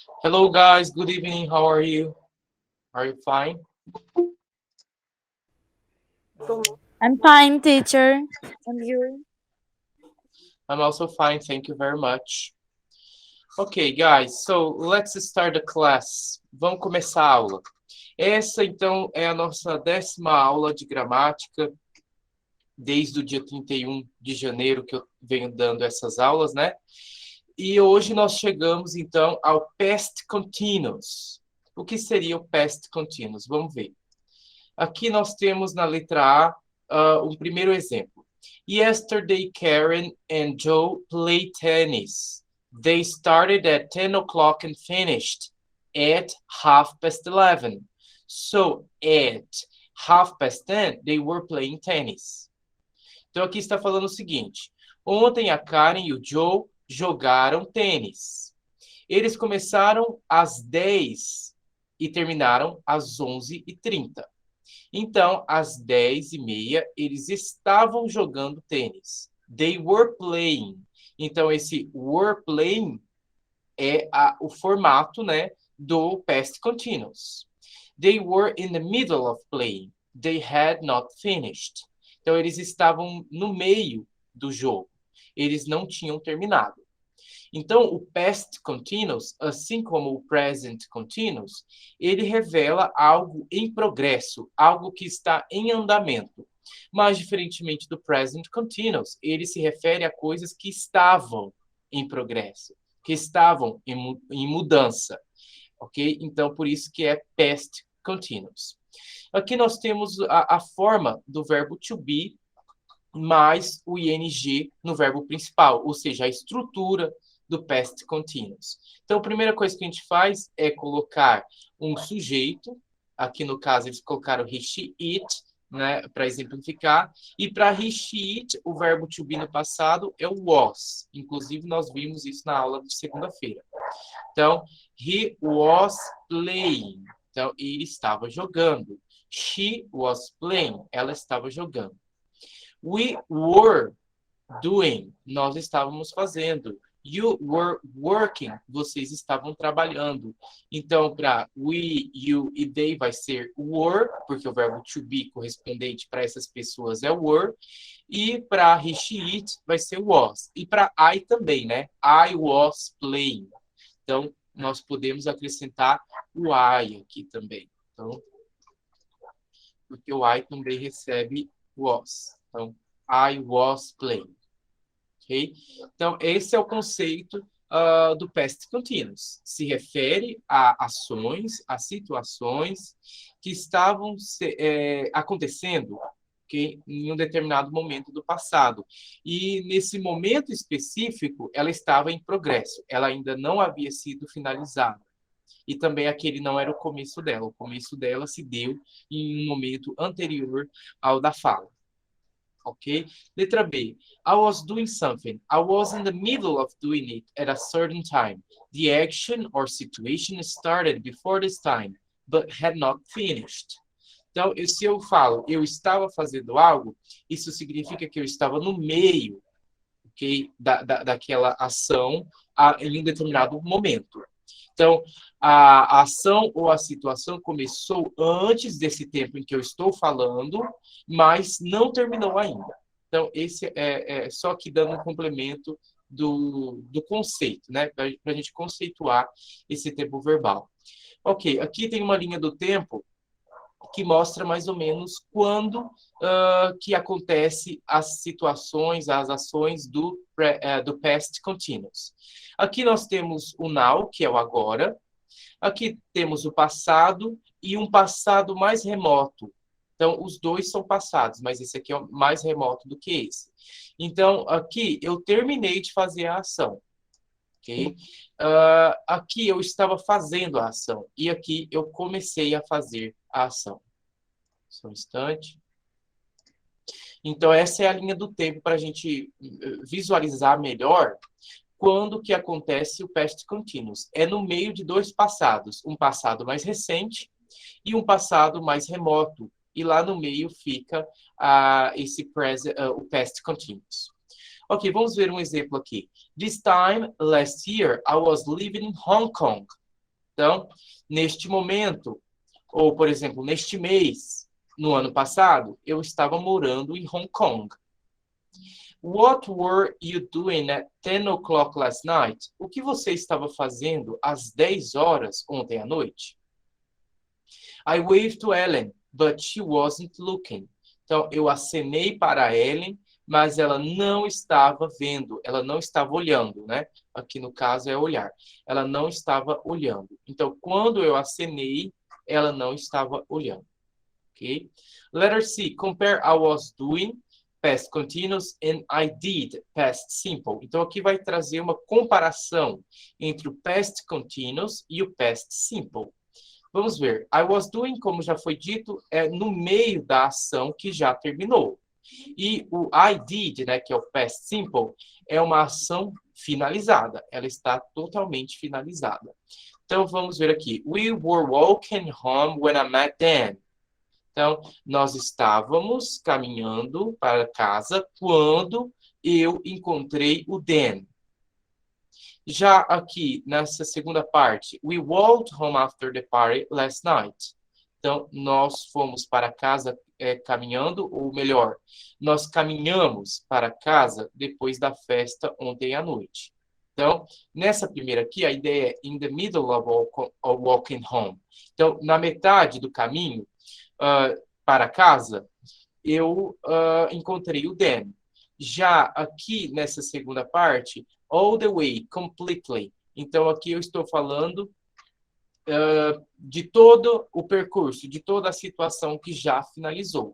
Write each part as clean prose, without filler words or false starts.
Hello, guys. Good evening. How are you? Are you fine? I'm fine, teacher. And you? I'm also fine. Thank you very much. Okay, guys. So let's start the class. Vamos começar a aula. Essa, então, é a nossa 10ª aula de gramática, desde o dia 31 de janeiro que eu venho dando essas aulas, né? E hoje nós chegamos, então, ao past continuous. O que seria o past continuous? Vamos ver. Aqui nós temos na letra A um primeiro exemplo. Yesterday, Karen and Joe played tennis. They started at 10 o'clock and finished at 11:30. So, at 10:30, they were playing tennis. Então, aqui está falando o seguinte. Ontem, a Karen e o Joe jogaram tênis. Eles começaram às 10 e terminaram às 11:30. Então, às 10:30, eles estavam jogando tênis. They were playing. Então, esse were playing é o formato, né, do past continuous. They were in the middle of playing. They had not finished. Então, eles estavam no meio do jogo. Eles não tinham terminado. Então, o past continuous, assim como o present continuous, ele revela algo em progresso, algo que está em andamento. Mas, diferentemente do present continuous, ele se refere a coisas que estavam em progresso, que estavam em mudança, ok? Então, por isso que é past continuous. Aqui nós temos a forma do verbo to be mais o ing no verbo principal, ou seja, a estrutura do past continuous. Então, a primeira coisa que a gente faz é colocar um sujeito, aqui no caso eles colocaram he, she, it, né, para exemplificar, e para he, she, it, o verbo to be no passado é o was. Inclusive, nós vimos isso na aula de segunda-feira. Então, he was playing. Então, ele estava jogando. She was playing. Ela estava jogando. We were doing. Nós estávamos fazendo. You were working. Vocês estavam trabalhando. Então, para we, you e they vai ser were, porque o verbo to be correspondente para essas pessoas é were. E para he, she, it vai ser was. E para I também, né? I was playing. Então, nós podemos acrescentar o I aqui também. Então, porque o I também recebe was. Então, I was playing. Okay? Então, esse é o conceito do past continuous. Se refere a ações, a situações que estavam acontecendo, okay, em um determinado momento do passado. E nesse momento específico, ela estava em progresso. Ela ainda não havia sido finalizada. E também aquele não era o começo dela. O começo dela se deu em um momento anterior ao da fala. Ok? Letra B. I was doing something. I was in the middle of doing it at a certain time. The action or situation started before this time, but had not finished. Então, se eu falo eu estava fazendo algo, isso significa que eu estava no meio, ok, daquela ação em um determinado momento. Então, a ação ou a situação começou antes desse tempo em que eu estou falando, mas não terminou ainda. Então, esse é só aqui dando um complemento do conceito, né? Para a gente conceituar esse tempo verbal. Ok, aqui tem uma linha do tempo que mostra mais ou menos quando que acontece as situações, as ações do past continuous. Aqui nós temos o now, que é o agora. Aqui temos o passado e um passado mais remoto. Então, os dois são passados, mas esse aqui é mais remoto do que esse. Então, aqui eu terminei de fazer a ação. Okay? Aqui eu estava fazendo a ação e aqui eu comecei a fazer a ação. Só um instante. Então, essa é a linha do tempo para a gente visualizar melhor quando que acontece o past continuous. É no meio de dois passados, um passado mais recente e um passado mais remoto. E lá no meio fica o past continuous. Ok, vamos ver um exemplo aqui. This time last year, I was living in Hong Kong. Então, neste momento, ou, por exemplo, neste mês, no ano passado, eu estava morando em Hong Kong. What were you doing at 10 o'clock last night? O que você estava fazendo às 10 horas ontem à noite? I waved to Ellen, but she wasn't looking. Então, eu acenei para a Ellen, mas ela não estava vendo, ela não estava olhando, né? Aqui no caso é olhar. Ela não estava olhando. Então, quando eu acenei, ela não estava olhando. Ok? Letter C, compare I was doing, past continuous, and I did, past simple. Então, aqui vai trazer uma comparação entre o past continuous e o past simple. Vamos ver. I was doing, como já foi dito, é no meio da ação que já terminou. E o I did, né, que é o past simple, é uma ação finalizada. Ela está totalmente finalizada. Então, vamos ver aqui. We were walking home when I met Dan. Então, nós estávamos caminhando para casa quando eu encontrei o Dan. Já aqui, nessa segunda parte, we walked home after the party last night. Então, nós fomos para casa caminhando, ou melhor, nós caminhamos para casa depois da festa ontem à noite. Então, nessa primeira aqui, a ideia é in the middle of walking home. Então, na metade do caminho para casa, eu encontrei o Dan. Já aqui, nessa segunda parte, all the way, completely. Então, aqui eu estou falando de todo o percurso, de toda a situação que já finalizou.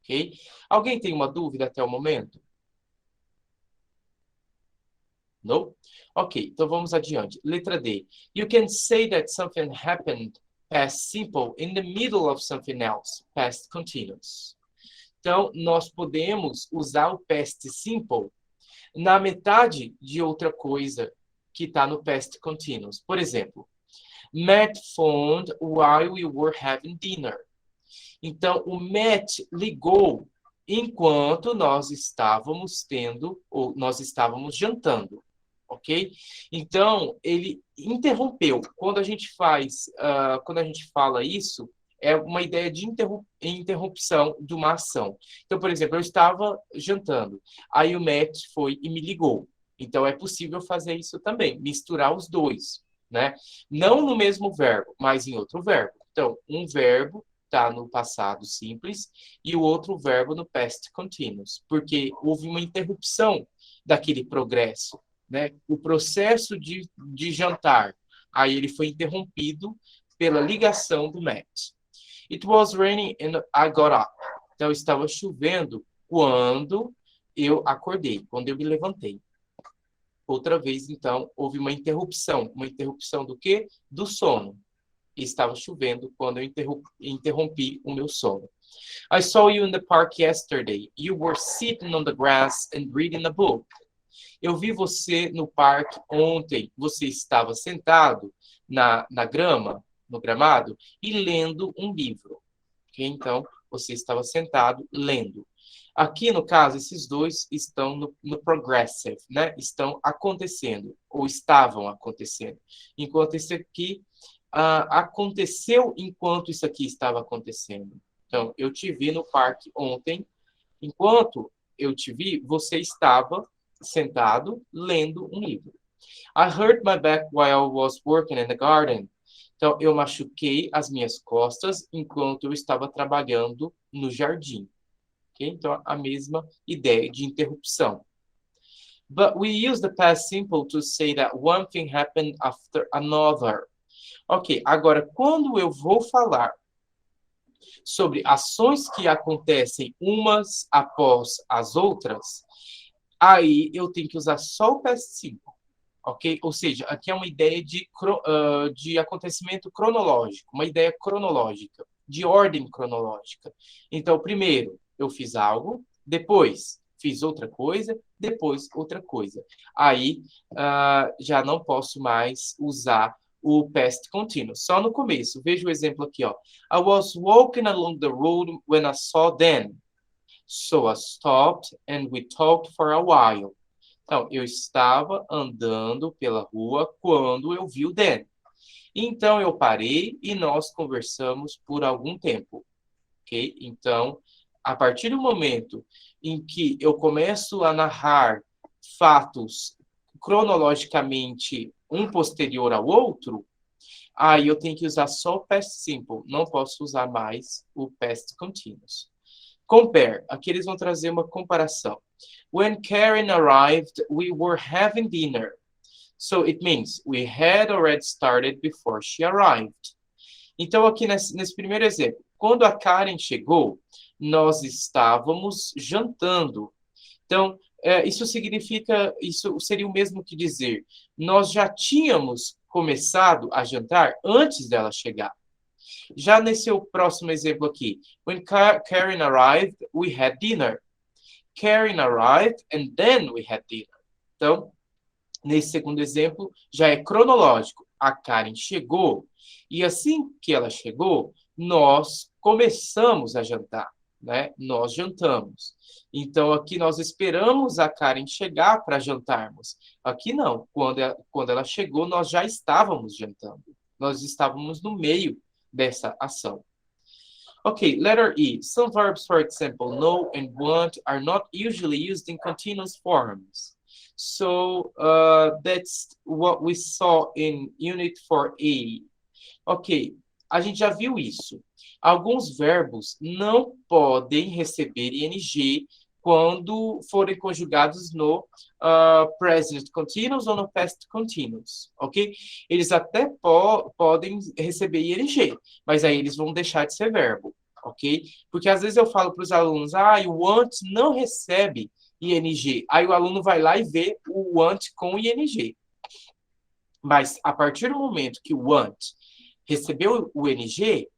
Ok? Alguém tem uma dúvida até o momento? Não? Ok, então vamos adiante. Letra D. You can say that something happened, past simple, in the middle of something else, past continuous. Então, nós podemos usar o past simple na metade de outra coisa que está no past continuous. Por exemplo, Matt phoned while we were having dinner. Então, o Matt ligou enquanto nós estávamos jantando, ok? Então, ele interrompeu. Quando a gente fala isso, é uma ideia de interrupção de uma ação. Então, por exemplo, eu estava jantando, aí o Matt foi e me ligou. Então, é possível fazer isso também, misturar os dois, né? Não no mesmo verbo, mas em outro verbo. Então, um verbo está no passado simples e o outro verbo no past continuous, porque houve uma interrupção daquele progresso, né? O processo de jantar, aí ele foi interrompido pela ligação do Matt. It was raining and I got up. Então, estava chovendo quando eu acordei, quando eu me levantei. Outra vez, então, houve uma interrupção. Uma interrupção do quê? Do sono. Estava chovendo quando eu interrompi o meu sono. I saw you in the park yesterday. You were sitting on the grass and reading a book. Eu vi você no parque ontem. Você estava sentado na grama, no gramado, e lendo um livro. Okay? Então, você estava sentado lendo. Aqui, no caso, esses dois estão no progressive, né? Estão acontecendo, ou estavam acontecendo. Enquanto esse aqui aconteceu enquanto isso aqui estava acontecendo. Então, eu te vi no parque ontem. Enquanto eu te vi, você estava sentado lendo um livro. I hurt my back while I was working in the garden. Então, eu machuquei as minhas costas enquanto eu estava trabalhando no jardim. Okay? Então, a mesma ideia de interrupção. But we use the past simple to say that one thing happened after another. Ok, agora, quando eu vou falar sobre ações que acontecem umas após as outras, aí eu tenho que usar só o past simple. Ok? Ou seja, aqui é uma ideia de acontecimento cronológico, uma ideia cronológica, de ordem cronológica. Então, primeiro, eu fiz algo, depois fiz outra coisa, depois outra coisa. Aí, já não posso mais usar o past continuous, só no começo. Veja o exemplo aqui, ó. I was walking along the road when I saw Dan. So I stopped and we talked for a while. Então, eu estava andando pela rua quando eu vi o Dan. Então, eu parei e nós conversamos por algum tempo, ok? Então, a partir do momento em que eu começo a narrar fatos cronologicamente um posterior ao outro, aí eu tenho que usar só o past simple, não posso usar mais o past continuous. Compare, aqui eles vão trazer uma comparação. When Karen arrived, we were having dinner. So it means we had already started before she arrived. Então, aqui nesse primeiro exemplo, quando a Karen chegou, nós estávamos jantando. Então, isso significa, isso seria o mesmo que dizer, nós já tínhamos começado a jantar antes dela chegar. Já nesse próximo exemplo aqui, when Karen arrived, we had dinner. Karen arrived and then we had dinner. Então, nesse segundo exemplo, já é cronológico. A Karen chegou e assim que ela chegou, nós começamos a jantar, né? Nós jantamos. Então, aqui nós esperamos a Karen chegar para jantarmos. Aqui não. Quando ela chegou, nós já estávamos jantando. Nós estávamos no meio dessa ação. Okay, letter E. Some verbs, for example, know and want, are not usually used in continuous forms. So that's what we saw in Unit 4A. Ok, a gente já viu isso. Alguns verbos não podem receber ing quando forem conjugados no present continuous ou no past continuous, ok? Eles até podem receber ing, mas aí eles vão deixar de ser verbo, ok? Porque às vezes eu falo para os alunos, o want não recebe ing. Aí o aluno vai lá e vê o want com ing. Mas a partir do momento que o want recebeu o ing,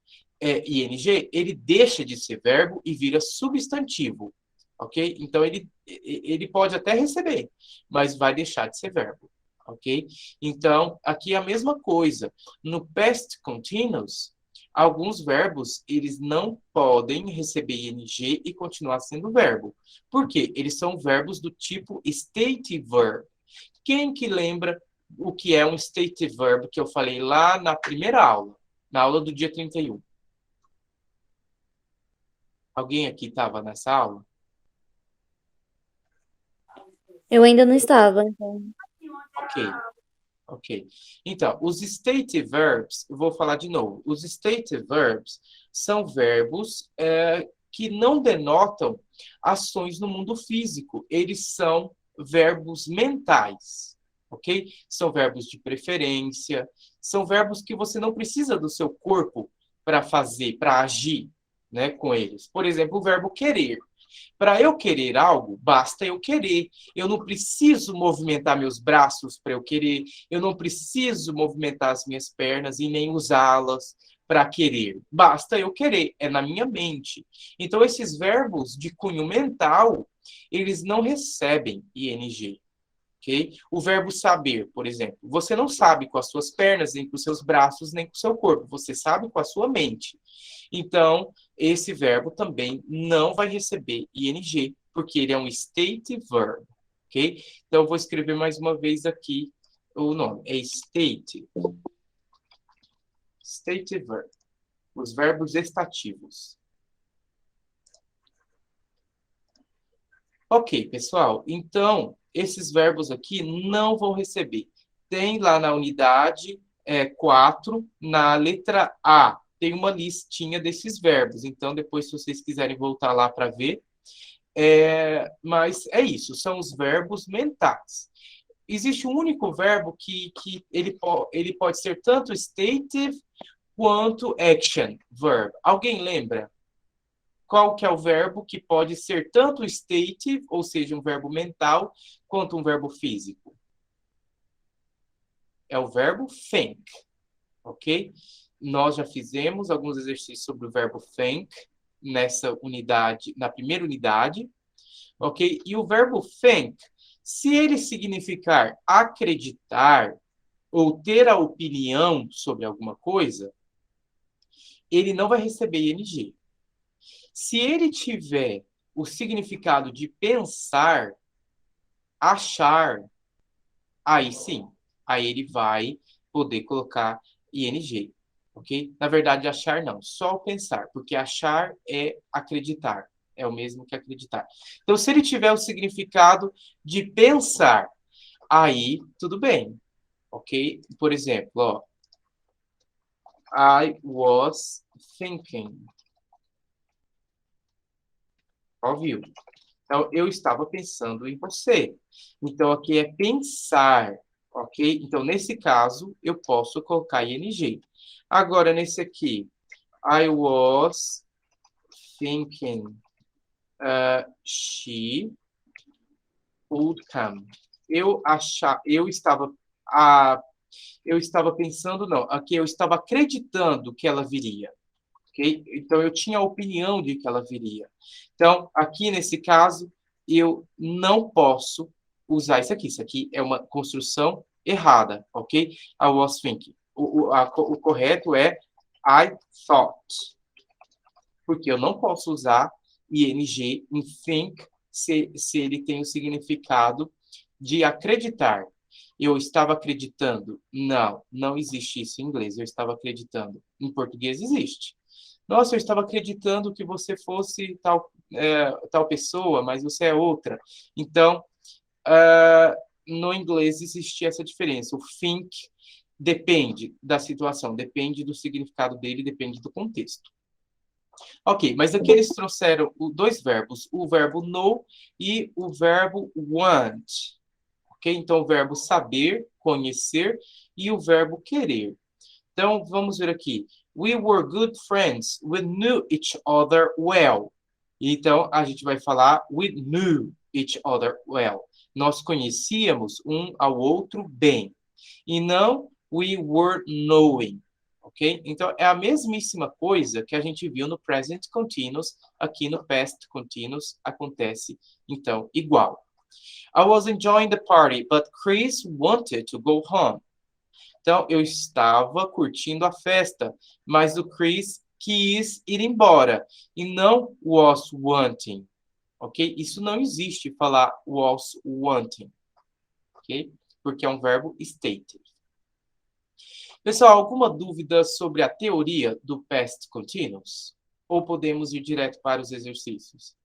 ele deixa de ser verbo e vira substantivo, ok? Então, ele pode até receber, mas vai deixar de ser verbo, ok? Então, aqui é a mesma coisa. No past continuous, alguns verbos, eles não podem receber ing e continuar sendo verbo. Por quê? Eles são verbos do tipo state verb. Quem que lembra o que é um state verb que eu falei lá na primeira aula, na aula do dia 31? Alguém aqui estava nessa aula? Eu ainda não estava, então. Ok. Então, os state verbs, eu vou falar de novo. Os state verbs são verbos que não denotam ações no mundo físico. Eles são verbos mentais, ok? São verbos de preferência, são verbos que você não precisa do seu corpo para fazer, para agir, né, com eles. Por exemplo, o verbo querer. Para eu querer algo, basta eu querer. Eu não preciso movimentar meus braços para eu querer. Eu não preciso movimentar as minhas pernas e nem usá-las para querer. Basta eu querer. É na minha mente. Então, esses verbos de cunho mental, eles não recebem ing. Okay? O verbo saber, por exemplo. Você não sabe com as suas pernas, nem com os seus braços, nem com o seu corpo. Você sabe com a sua mente. Então, esse verbo também não vai receber ing, porque ele é um state verb. Ok? Então, eu vou escrever mais uma vez aqui o nome. É state. State verb. Os verbos estativos. Ok, pessoal. Então, esses verbos aqui não vão receber. Tem lá na unidade 4, na letra A, tem uma listinha desses verbos. Então, depois, se vocês quiserem voltar lá para ver. Mas é isso, são os verbos mentais. Existe um único verbo que ele pode ser tanto stative quanto action verb. Alguém lembra? Qual que é o verbo que pode ser tanto stative, ou seja, um verbo mental, quanto um verbo físico? É o verbo think, ok? Nós já fizemos alguns exercícios sobre o verbo think nessa unidade, na primeira unidade, ok? E o verbo think, se ele significar acreditar ou ter a opinião sobre alguma coisa, ele não vai receber ing. Se ele tiver o significado de pensar, achar, aí sim, aí ele vai poder colocar ing, ok? Na verdade, achar não, só o pensar, porque achar é acreditar, é o mesmo que acreditar. Então, se ele tiver o significado de pensar, aí tudo bem, ok? Por exemplo, ó, I was thinking. Óbvio. Então, eu estava pensando em você. Então, aqui é pensar, ok? Então, nesse caso, eu posso colocar ing. Agora, nesse aqui, I was thinking she would come. Ah, eu estava pensando, não, aqui eu estava acreditando que ela viria. Okay? Então, eu tinha a opinião de que ela viria. Então, aqui nesse caso, eu não posso usar isso aqui. Isso aqui é uma construção errada, ok? I was thinking. O correto é I thought. Porque eu não posso usar ing em think se ele tem o significado de acreditar. Eu estava acreditando. Não, não existe isso em inglês. Eu estava acreditando. Em português existe. Nossa, eu estava acreditando que você fosse tal pessoa, mas você é outra. Então, no inglês existe essa diferença. O think depende da situação, depende do significado dele, depende do contexto. Ok, mas aqui eles trouxeram dois verbos, o verbo know e o verbo want. Ok? Então, o verbo saber, conhecer e o verbo querer. Então, vamos ver aqui. We were good friends. We knew each other well. Então, a gente vai falar we knew each other well. Nós conhecíamos um ao outro bem. E não we were knowing. Ok? Então, é a mesmíssima coisa que a gente viu no present continuous. Aqui no past continuous acontece, então, igual. I was enjoying the party, but Chris wanted to go home. Então, eu estava curtindo a festa, mas o Chris quis ir embora e não was wanting, ok? Isso não existe falar was wanting, ok? Porque é um verbo stated. Pessoal, alguma dúvida sobre a teoria do past continuous? Ou podemos ir direto para os exercícios?